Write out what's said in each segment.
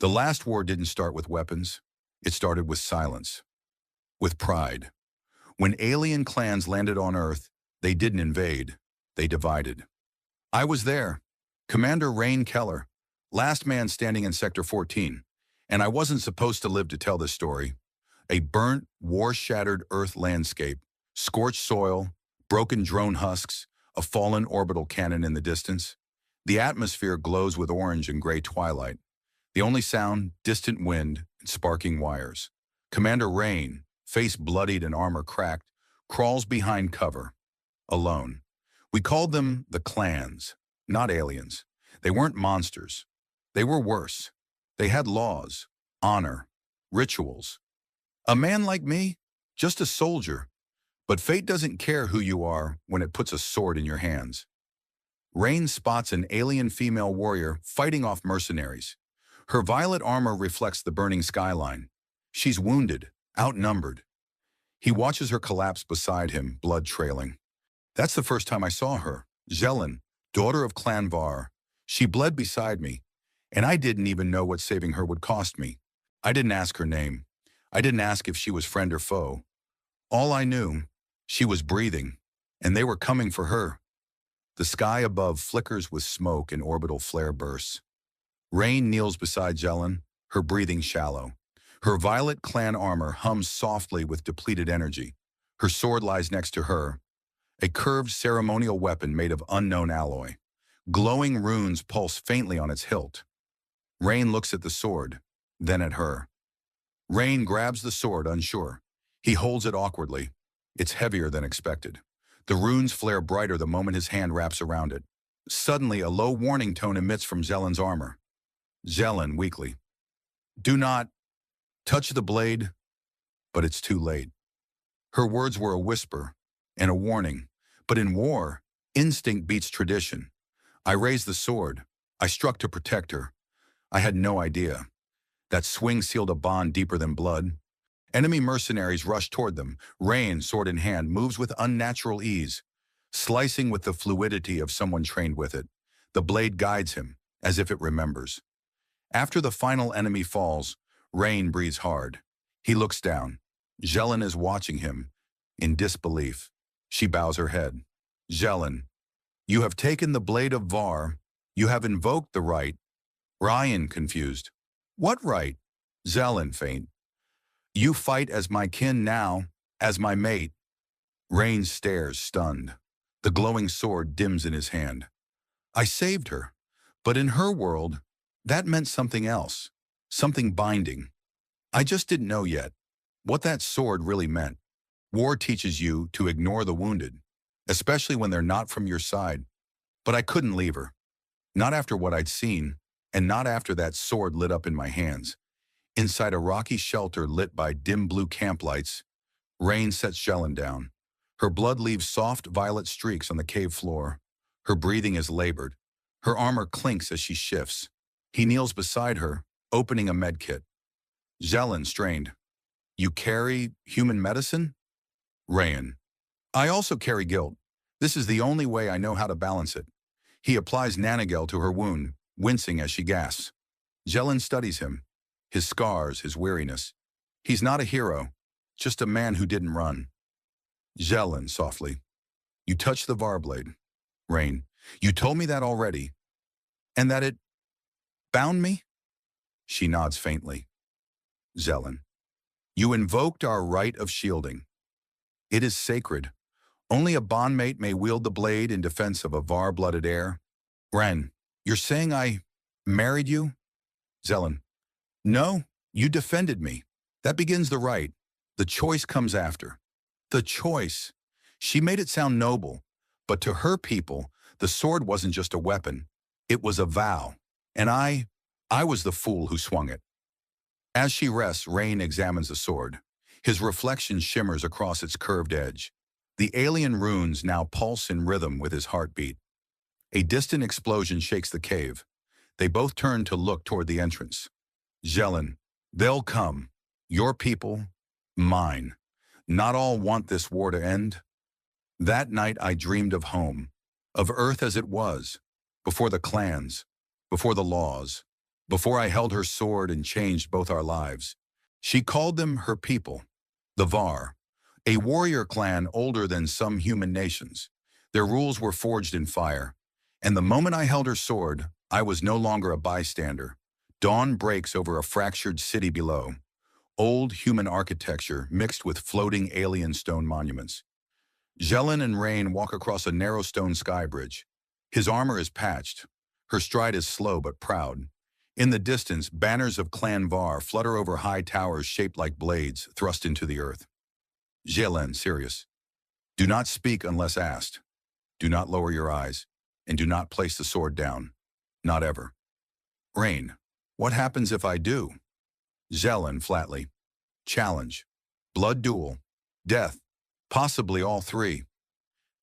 The last war didn't start with weapons. It started with silence, with pride. When alien clans landed on Earth, they didn't invade, they divided. I was there, Commander Rhain Keller, last man standing in Sector 14, and I wasn't supposed to live to tell this story. A burnt, war-shattered Earth landscape, scorched soil, broken drone husks, a fallen orbital cannon in the distance. The atmosphere glows with orange and gray twilight. The only sound, distant wind and sparking wires. Commander Rhain, face bloodied and armor cracked, crawls behind cover, alone. We called them the clans, not aliens. They weren't monsters. They were worse. They had laws, honor, rituals. A man like me, just a soldier. But fate doesn't care who you are when it puts a sword in your hands. Rhain spots an alien female warrior fighting off mercenaries. Her violet armor reflects the burning skyline. She's wounded, outnumbered. He watches her collapse beside him, blood trailing. That's the first time I saw her. Zelen, daughter of Clan Var. She bled beside me, and I didn't even know what saving her would cost me. I didn't ask her name. I didn't ask if she was friend or foe. All I knew, she was breathing, and they were coming for her. The sky above flickers with smoke and orbital flare bursts. Rhain kneels beside Zelen, her breathing shallow. Her violet clan armor hums softly with depleted energy. Her sword lies next to her, a curved ceremonial weapon made of unknown alloy. Glowing runes pulse faintly on its hilt. Rhain looks at the sword, then at her. Rhain grabs the sword, unsure. He holds it awkwardly. It's heavier than expected. The runes flare brighter the moment his hand wraps around it. Suddenly, a low warning tone emits from Zelen's armor. Zelen, weakly. Do not touch the blade, but it's too late. Her words were a whisper and a warning, but in war, instinct beats tradition. I raised the sword. I struck to protect her. I had no idea. That swing sealed a bond deeper than blood. Enemy mercenaries rush toward them. Rhain, sword in hand, moves with unnatural ease, slicing with the fluidity of someone trained with it. The blade guides him, as if it remembers. After the final enemy falls, Rhain breathes hard. He looks down. Zelen is watching him, in disbelief. She bows her head. Zelen, you have taken the blade of Var. You have invoked the right. Rhain, confused. What right? Zelen, faint. You fight as my kin now, as my mate. Rhain stares, stunned. The glowing sword dims in his hand. I saved her, but in her world, that meant something else, something binding. I just didn't know yet what that sword really meant. War teaches you to ignore the wounded, especially when they're not from your side. But I couldn't leave her. Not after what I'd seen, and not after that sword lit up in my hands. Inside a rocky shelter lit by dim blue camp lights, Rhain sets Zelen down. Her blood leaves soft violet streaks on the cave floor. Her breathing is labored. Her armor clinks as she shifts. He kneels beside her, opening a med kit. Zelen, strained. You carry human medicine? Rhain. I also carry guilt. This is the only way I know how to balance it. He applies nanogel to her wound, wincing as she gasps. Zelen studies him, his scars, his weariness. He's not a hero, just a man who didn't run. Zelen, softly. You touched the Var blade. Rhain. You told me that already. And that it bound me? She nods faintly. Zelen. You invoked our right of shielding. It is sacred. Only a bondmate may wield the blade in defense of a Var-blooded heir. Rhain, you're saying I married you? Zelen. No, you defended me. That begins the right. The choice comes after. The choice. She made it sound noble, but to her people, the sword wasn't just a weapon. It was a vow. And I was the fool who swung it. As she rests, Rhain examines the sword. His reflection shimmers across its curved edge. The alien runes now pulse in rhythm with his heartbeat. A distant explosion shakes the cave. They both turn to look toward the entrance. Zelen, they'll come. Your people, mine. Not all want this war to end. That night I dreamed of home, of Earth as it was, before the clans, before the laws, before I held her sword and changed both our lives. She called them her people, the Var, a warrior clan older than some human nations. Their rules were forged in fire, and the moment I held her sword, I was no longer a bystander. Dawn breaks over a fractured city below, old human architecture mixed with floating alien stone monuments. Jelen and Rhain walk across a narrow stone sky bridge. His armor is patched. Her stride is slow but proud. In the distance, banners of Clan Var flutter over high towers shaped like blades thrust into the earth. Jelen, serious. Do not speak unless asked. Do not lower your eyes, and do not place the sword down. Not ever. Rhain, what happens if I do? Jelen, flatly. Challenge. Blood duel. Death. Possibly all three.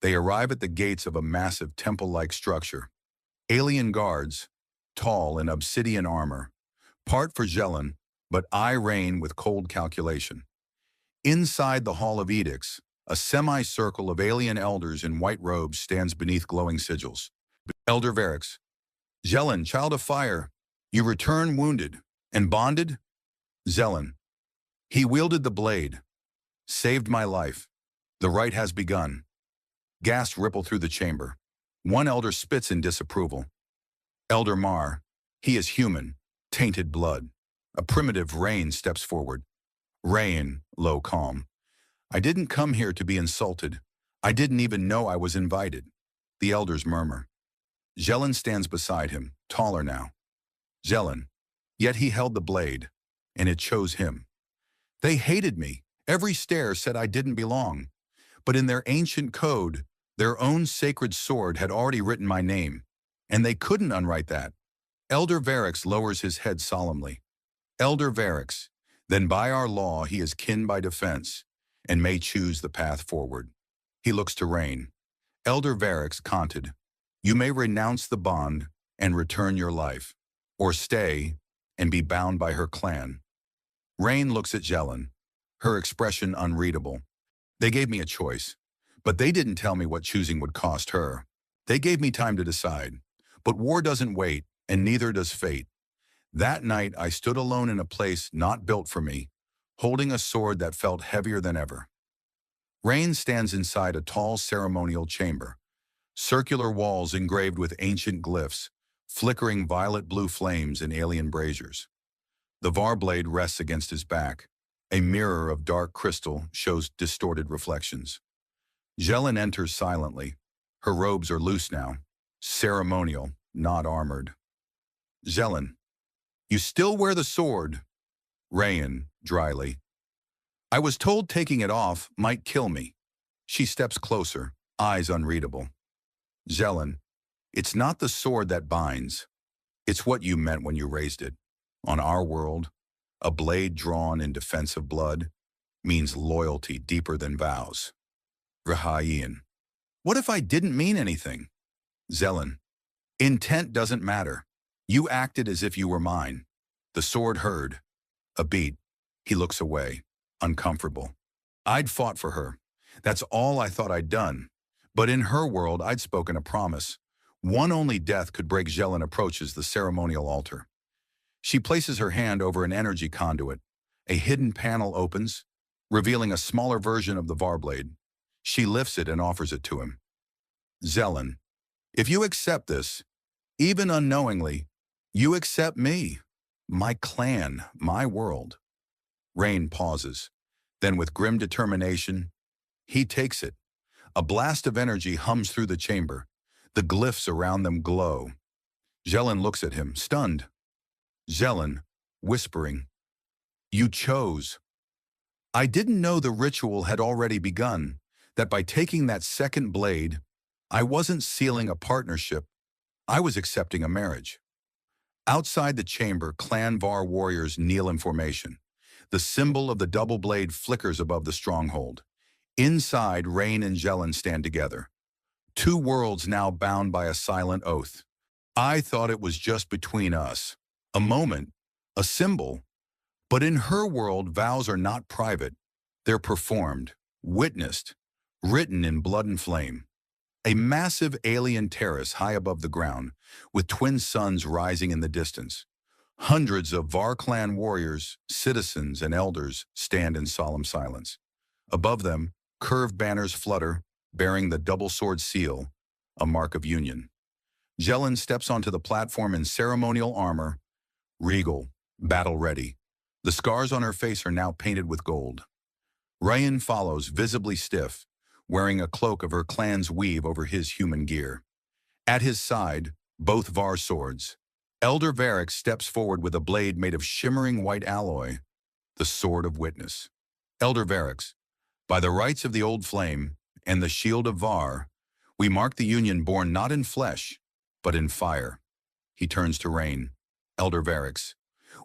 They arrive at the gates of a massive temple-like structure. Alien guards, tall in obsidian armor, part for Jelen, but I reign with cold calculation. Inside the Hall of Edicts, a semicircle of alien elders in white robes stands beneath glowing sigils. Elder Varix. Jelen, child of fire, you return wounded and bonded? Jelen. He wielded the blade. Saved my life. The rite has begun. Gasps ripple through the chamber. One elder spits in disapproval. Elder Mar. He is human. Tainted blood. A primitive Rhain steps forward. Rhain, low calm. I didn't come here to be insulted. I didn't even know I was invited. The elders murmur. Jelen stands beside him, taller now. Jelen. Yet he held the blade, and it chose him. They hated me. Every stare said I didn't belong. But in their ancient code, their own sacred sword had already written my name, and they couldn't unwrite that. Elder Varix lowers his head solemnly. Elder Varix, then by our law he is kin by defense, and may choose the path forward. He looks to Rhain. Elder Varix canted, you may renounce the bond and return your life, or stay and be bound by her clan. Rhain looks at Jelen, her expression unreadable. They gave me a choice, but they didn't tell me what choosing would cost her. They gave me time to decide, but war doesn't wait, and neither does fate. That night, I stood alone in a place not built for me, holding a sword that felt heavier than ever. Rhain stands inside a tall ceremonial chamber, circular walls engraved with ancient glyphs, flickering violet-blue flames in alien braziers. The Var blade rests against his back. A mirror of dark crystal shows distorted reflections. Jelen enters silently. Her robes are loose now, ceremonial, not armored. Jelen, you still wear the sword? Rhain, dryly. I was told taking it off might kill me. She steps closer, eyes unreadable. Jelen, it's not the sword that binds. It's what you meant when you raised it. On our world, a blade drawn in defense of blood means loyalty deeper than vows. Rhain, what if I didn't mean anything? Jelen, intent doesn't matter. You acted as if you were mine. The sword heard. A beat. He looks away, uncomfortable. I'd fought for her. That's all I thought I'd done. But in her world, I'd spoken a promise. One only death could break. Jelen approaches the ceremonial altar. She places her hand over an energy conduit. A hidden panel opens, revealing a smaller version of the Var blade. She lifts it and offers it to him. Jelen, if you accept this, even unknowingly, you accept me, my clan, my world. Rhain pauses. Then with grim determination, he takes it. A blast of energy hums through the chamber. The glyphs around them glow. Jelen looks at him, stunned. Jelen, whispering, you chose. I didn't know the ritual had already begun, that by taking that second blade, I wasn't sealing a partnership, I was accepting a marriage. Outside the chamber, Clan Var warriors kneel in formation. The symbol of the double blade flickers above the stronghold. Inside, Rhain and Jelen stand together. Two worlds now bound by a silent oath. I thought it was just between us. A moment, a symbol. But in her world, vows are not private. They're performed, witnessed, written in blood and flame. A massive alien terrace high above the ground, with twin suns rising in the distance. Hundreds of Var clan warriors, citizens, and elders stand in solemn silence. Above them, curved banners flutter, bearing the double sword seal, a mark of union. Jelen steps onto the platform in ceremonial armor, regal, battle-ready. The scars on her face are now painted with gold. Rhain follows, visibly stiff, wearing a cloak of her clan's weave over his human gear. At his side, both Var swords. Elder Varric steps forward with a blade made of shimmering white alloy, the Sword of Witness. Elder Varric, by the rights of the Old Flame and the Shield of Var, we mark the union born not in flesh, but in fire. He turns to Rhain. Elder Varric,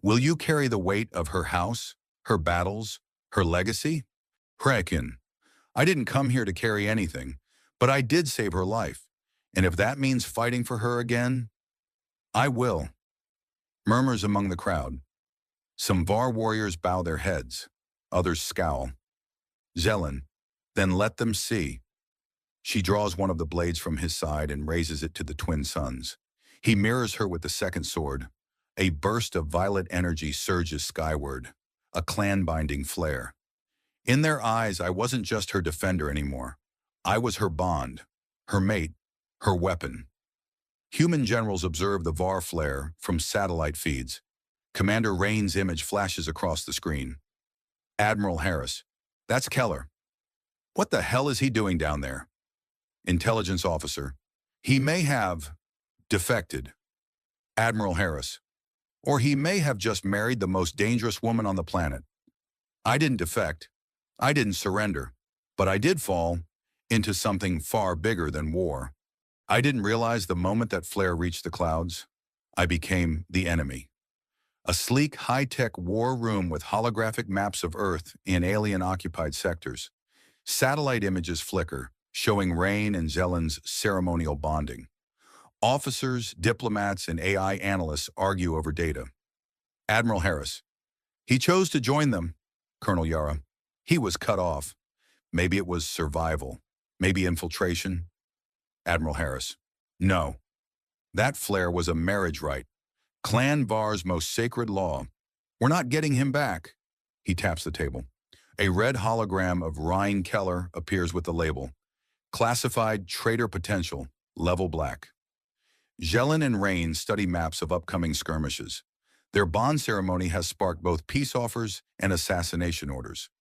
will you carry the weight of her house, her battles, her legacy? Hrakin, I didn't come here to carry anything, but I did save her life, and if that means fighting for her again, I will. Murmurs among the crowd. Some Var warriors bow their heads, others scowl. Jelen, then let them see. She draws one of the blades from his side and raises it to the twin suns. He mirrors her with the second sword. A burst of violet energy surges skyward, a clan-binding flare. In their eyes, I wasn't just her defender anymore. I was her bond, her mate, her weapon. Human generals observe the Var flare from satellite feeds. Commander Rhain's image flashes across the screen. Admiral Harris, that's Keller. What the hell is he doing down there? Intelligence officer, he may have defected. Admiral Harris, or he may have just married the most dangerous woman on the planet. I didn't defect. I didn't surrender, but I did fall into something far bigger than war. I didn't realize the moment that flare reached the clouds, I became the enemy. A sleek, high-tech war room with holographic maps of Earth in alien-occupied sectors. Satellite images flicker, showing Rhain and Zelen's ceremonial bonding. Officers, diplomats, and AI analysts argue over data. Admiral Harris, he chose to join them. Colonel Yara, he was cut off. Maybe it was survival, maybe infiltration. Admiral Harris, no. That flare was a marriage rite. Clan Var's most sacred law. We're not getting him back. He taps the table. A red hologram of Rhain Keller appears with the label. Classified traitor potential, level black. Jelen and Rhain study maps of upcoming skirmishes. Their bond ceremony has sparked both peace offers and assassination orders.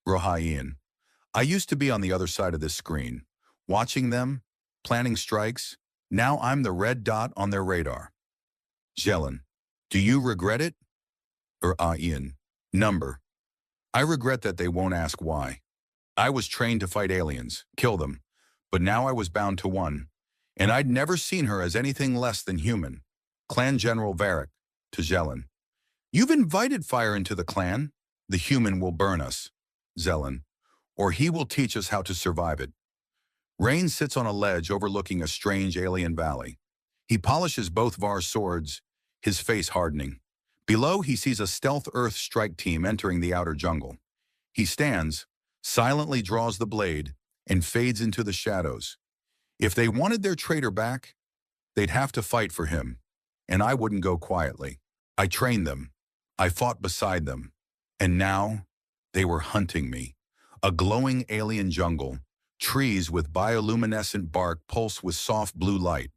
Rhain, I used to be on the other side of this screen, watching them, planning strikes. Now I'm the red dot on their radar. Jelen, do you regret it? Rhain, number. I regret that they won't ask why. I was trained to fight aliens, kill them, but now I was bound to one, and I'd never seen her as anything less than human. Clan General Varric, to Jelen. You've invited fire into the clan. The human will burn us. Jelen, or he will teach us how to survive it. Rhain sits on a ledge overlooking a strange alien valley. He polishes both Var's swords, his face hardening. Below, he sees a stealth Earth strike team entering the outer jungle. He stands, silently draws the blade, and fades into the shadows. If they wanted their traitor back, they'd have to fight for him, and I wouldn't go quietly. I trained them. I fought beside them. And now, they were hunting me. A glowing alien jungle, trees with bioluminescent bark pulse with soft blue light.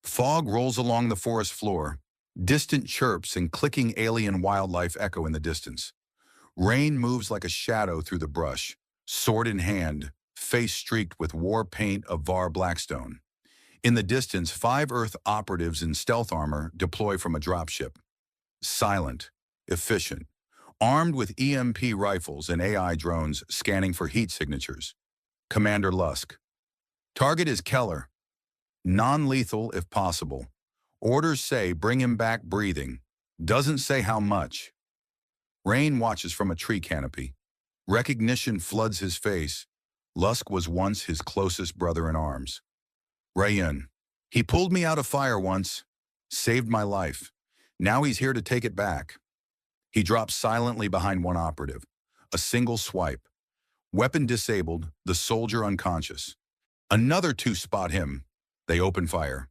Fog rolls along the forest floor. Distant chirps and clicking alien wildlife echo in the distance. Rhain moves like a shadow through the brush, sword in hand, face streaked with war paint of Var Blackstone. In the distance, 5 Earth operatives in stealth armor deploy from a dropship. Silent, efficient, armed with EMP rifles and AI drones scanning for heat signatures. Commander Lusk. Target is Keller. Non-lethal if possible. Orders say bring him back breathing. Doesn't say how much. Rhain watches from a tree canopy. Recognition floods his face. Lusk was once his closest brother in arms. Rhain. He pulled me out of fire once. Saved my life. Now he's here to take it back. He drops silently behind one operative. A single swipe. Weapon disabled, the soldier unconscious. Another 2 spot him. They open fire.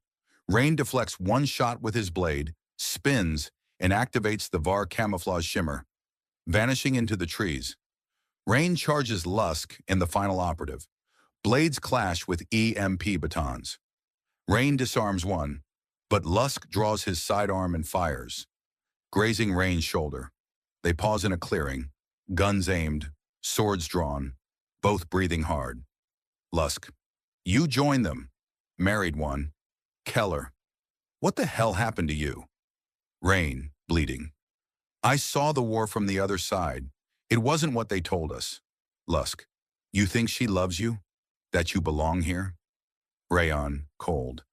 Rhain deflects one shot with his blade, spins, and activates the VAR camouflage shimmer, vanishing into the trees. Rhain charges Lusk in the final operative. Blades clash with EMP batons. Rhain disarms one, but Lusk draws his sidearm and fires, grazing Rhain's shoulder. They pause in a clearing, guns aimed, swords drawn, both breathing hard. Lusk, you join them. Married one. Keller, what the hell happened to you? Rhain, bleeding. I saw the war from the other side. It wasn't what they told us. Lusk, you think she loves you? That you belong here? Rhain, cold.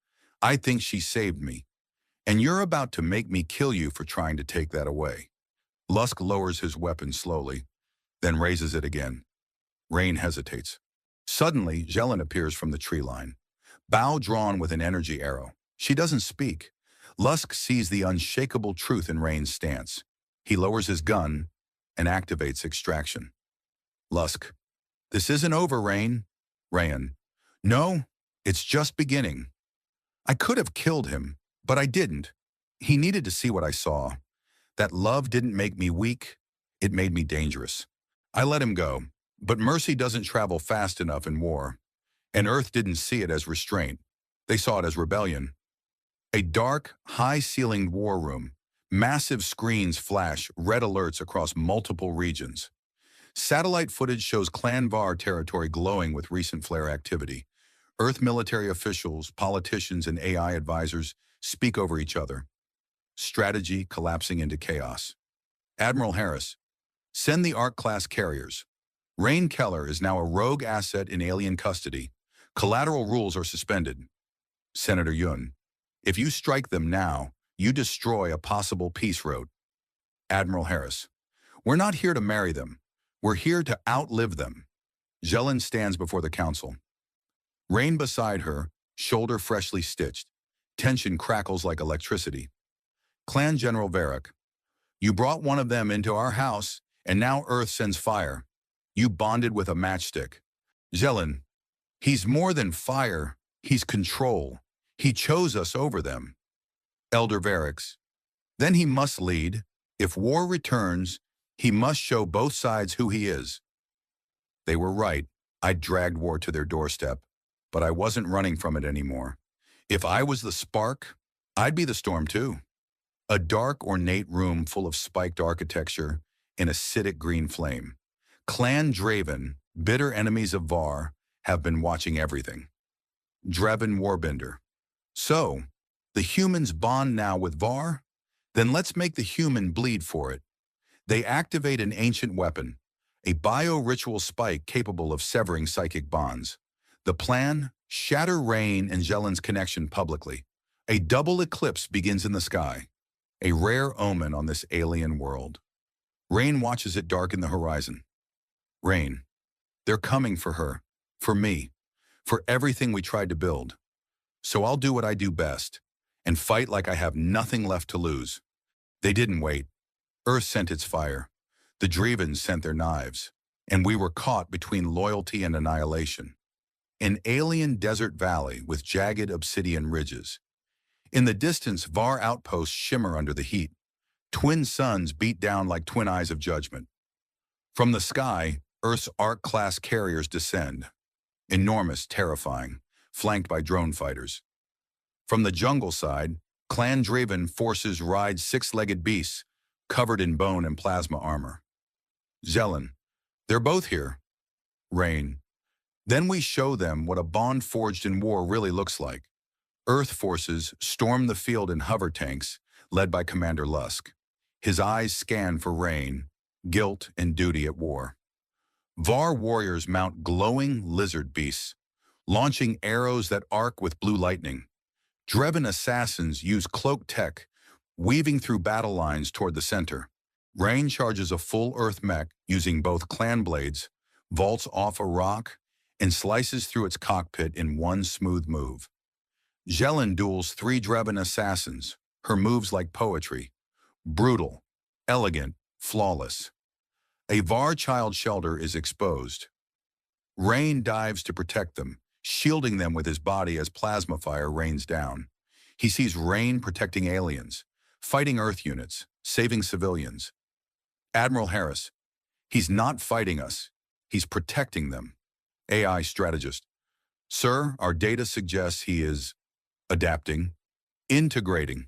I think she saved me. And you're about to make me kill you for trying to take that away. Lusk lowers his weapon slowly, then raises it again. Rhain hesitates. Suddenly, Jelen appears from the tree line, bow drawn with an energy arrow. She doesn't speak. Lusk sees the unshakable truth in Rhain's stance. He lowers his gun and activates extraction. Lusk, this isn't over, Rhain. Rhain, no, it's just beginning. I could have killed him, but I didn't. He needed to see what I saw. That love didn't make me weak, it made me dangerous. I let him go, but mercy doesn't travel fast enough in war. And Earth didn't see it as restraint. They saw it as rebellion. A dark, high-ceilinged war room. Massive screens flash red alerts across multiple regions. Satellite footage shows Clan VAR territory glowing with recent flare activity. Earth military officials, politicians, and AI advisors speak over each other. Strategy collapsing into chaos. Admiral Harris, send the Ark-class carriers. Rhain Keller is now a rogue asset in alien custody. Collateral rules are suspended. Senator Yun, if you strike them now, you destroy a possible peace road. Admiral Harris, we're not here to marry them. We're here to outlive them. Jelen stands before the council. Rhain beside her, shoulder freshly stitched. Tension crackles like electricity. Clan General Varric, you brought one of them into our house, and now Earth sends fire. You bonded with a matchstick. Jelen, he's more than fire, he's control. He chose us over them. Elder Varric, then he must lead. If war returns, he must show both sides who he is. They were right. I dragged war to their doorstep, but I wasn't running from it anymore. If I was the spark, I'd be the storm too. A dark, ornate room full of spiked architecture and acidic green flame. Clan Draven, bitter enemies of VAR, have been watching everything. Draven Warbender. So, the humans bond now with VAR? Then let's make the human bleed for it. They activate an ancient weapon, a bio-ritual spike capable of severing psychic bonds. The plan? Shatter Rhain and Jelen's connection publicly. A double eclipse begins in the sky. A rare omen on this alien world. Rhain watches it darken the horizon. Rhain, they're coming for her, for me, for everything we tried to build. So I'll do what I do best, and fight like I have nothing left to lose. They didn't wait. Earth sent its fire. The Drevens sent their knives, and we were caught between loyalty and annihilation. An alien desert valley with jagged obsidian ridges. In the distance, VAR outposts shimmer under the heat. Twin suns beat down like twin eyes of judgment. From the sky, Earth's Ark-class carriers descend. Enormous, terrifying, flanked by drone fighters. From the jungle side, Clan Draven forces ride six-legged beasts, covered in bone and plasma armor. Jelen, they're both here. Rhain, then we show them what a bond forged in war really looks like. Earth forces storm the field in hover tanks, led by Commander Lusk. His eyes scan for Rhain, guilt and duty at war. VAR warriors mount glowing lizard beasts, launching arrows that arc with blue lightning. Draven assassins use cloak tech, weaving through battle lines toward the center. Rhain charges a full Earth mech using both clan blades, vaults off a rock, and slices through its cockpit in one smooth move. Jelen duels 3 Draven assassins, her moves like poetry. Brutal, elegant, flawless. A VAR child shelter is exposed. Rhain dives to protect them, shielding them with his body as plasma fire rains down. He sees Rhain protecting aliens, fighting Earth units, saving civilians. Admiral Harris, he's not fighting us. He's protecting them. AI strategist, sir, our data suggests he is adapting, integrating.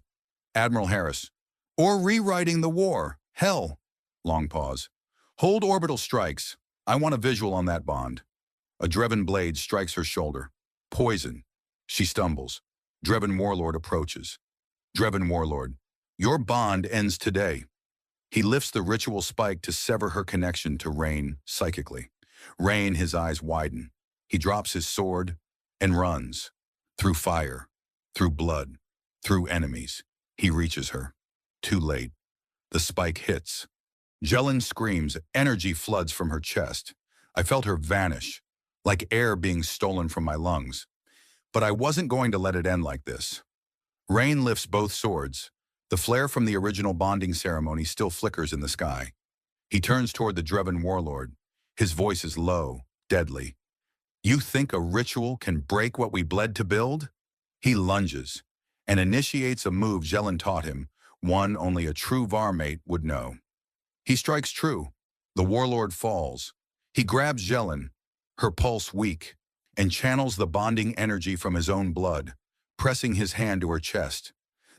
Admiral Harris, or rewriting the war. Hell. Long pause. Hold orbital strikes. I want a visual on that bond. A Dreven blade strikes her shoulder. Poison. She stumbles. Dreven Warlord approaches. Dreven Warlord, your bond ends today. He lifts the ritual spike to sever her connection to Rhain psychically. Rhain, his eyes widen. He drops his sword and runs. Through fire, through blood, through enemies. He reaches her. Too late. The spike hits. Jelen screams, energy floods from her chest. I felt her vanish, like air being stolen from my lungs. But I wasn't going to let it end like this. Rhain lifts both swords. The flare from the original bonding ceremony still flickers in the sky. He turns toward the Dreven Warlord. His voice is low, deadly. You think a ritual can break what we bled to build? He lunges and initiates a move Jelen taught him, one only a true varmate would know. He strikes true. The Warlord falls. He grabs Jelen, her pulse weak, and channels the bonding energy from his own blood, pressing his hand to her chest.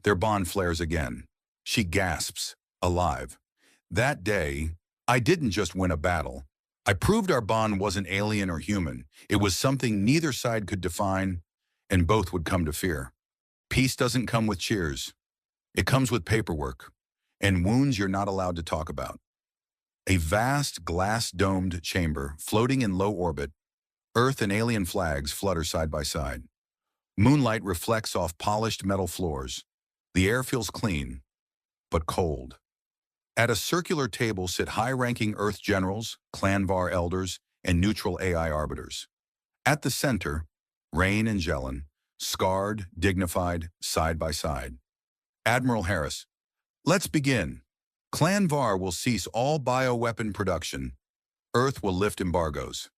Their bond flares again. She gasps, alive. That day, I didn't just win a battle. I proved our bond wasn't alien or human. It was something neither side could define, and both would come to fear. Peace doesn't come with cheers. It comes with paperwork, and wounds you're not allowed to talk about. A vast glass-domed chamber floating in low orbit, Earth and alien flags flutter side by side. Moonlight reflects off polished metal floors. The air feels clean, but cold. At a circular table sit high-ranking Earth generals, Clanvar elders, and neutral AI arbiters. At the center, Rhain and Jelen, scarred, dignified, side by side. Admiral Harris, let's begin. Clanvar will cease all bioweapon production. Earth will lift embargoes.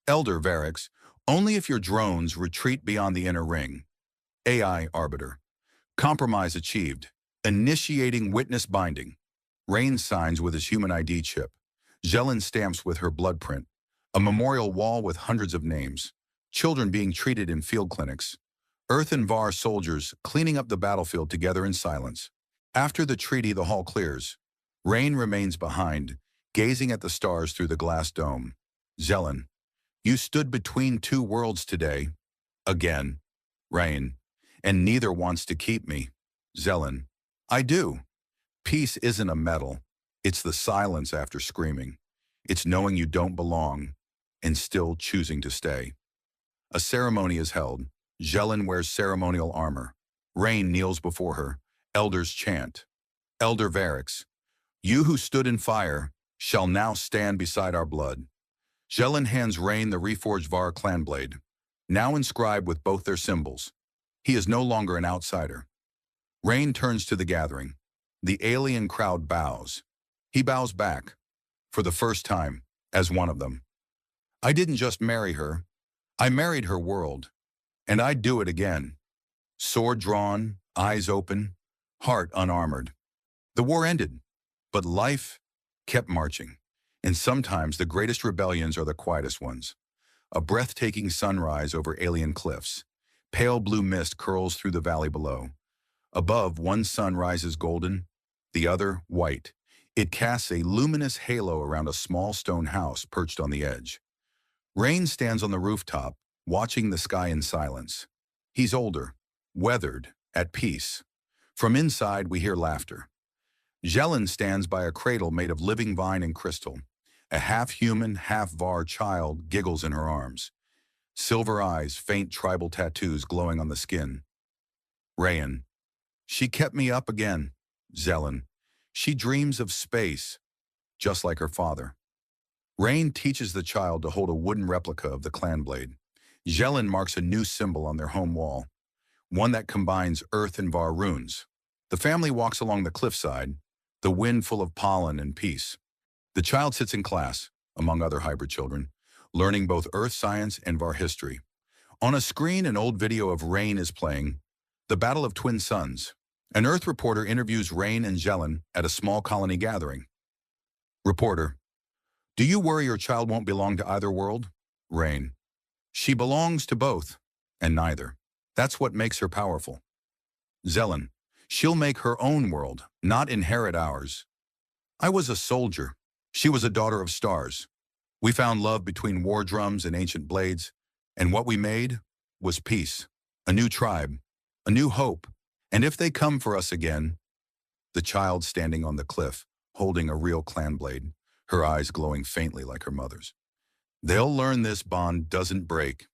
Elder Varix, only if your drones retreat beyond the inner ring. AI arbiter. Compromise achieved. Initiating witness binding. Rhain signs with his human ID chip. Jelen stamps with her blood print. A memorial wall with hundreds of names. Children being treated in field clinics. Earth and Var soldiers cleaning up the battlefield together in silence. After the treaty, the hall clears. Rhain remains behind, gazing at the stars through the glass dome. Jelen, you stood between two worlds today. Again. Rhain, and neither wants to keep me. Jelen, I do. Peace isn't a medal. It's the silence after screaming. It's knowing you don't belong and still choosing to stay. A ceremony is held. Jelen wears ceremonial armor. Rhain kneels before her. Elders chant. Elder Varix, you who stood in fire shall now stand beside our blood. Jelen hands Rhain the reforged Var clan blade, now inscribed with both their symbols. He is no longer an outsider. Rhain turns to the gathering. The alien crowd bows. He bows back, for the first time, as one of them. I didn't just marry her. I married her world. And I'd do it again. Sword drawn, eyes open, heart unarmored. The war ended, but life kept marching. And sometimes the greatest rebellions are the quietest ones. A breathtaking sunrise over alien cliffs. Pale blue mist curls through the valley below. Above, one sun rises golden, the other white. It casts a luminous halo around a small stone house perched on the edge. Rhain stands on the rooftop, watching the sky in silence. He's older, weathered, at peace. From inside, we hear laughter. Jelen stands by a cradle made of living vine and crystal. A half-human, half-Var child giggles in her arms. Silver eyes, faint tribal tattoos glowing on the skin. Rhain, she kept me up again. Jelen, she dreams of space, just like her father. Rhain teaches the child to hold a wooden replica of the clan blade. Jelen marks a new symbol on their home wall, one that combines Earth and Var runes. The family walks along the cliffside, the wind full of pollen and peace. The child sits in class, among other hybrid children, learning both Earth science and Var history. On a screen, an old video of Rhain is playing, The Battle of Twin Suns, An Earth reporter interviews Rhain and Jelen at a small colony gathering. Reporter, do you worry your child won't belong to either world? Rhain, she belongs to both, and neither. That's what makes her powerful. Jelen, she'll make her own world, not inherit ours. I was a soldier. She was a daughter of stars. We found love between war drums and ancient blades, and what we made was peace, a new tribe, a new hope. And if they come for us again, the child standing on the cliff, holding a real clan blade, her eyes glowing faintly like her mother's. They'll learn this bond doesn't break,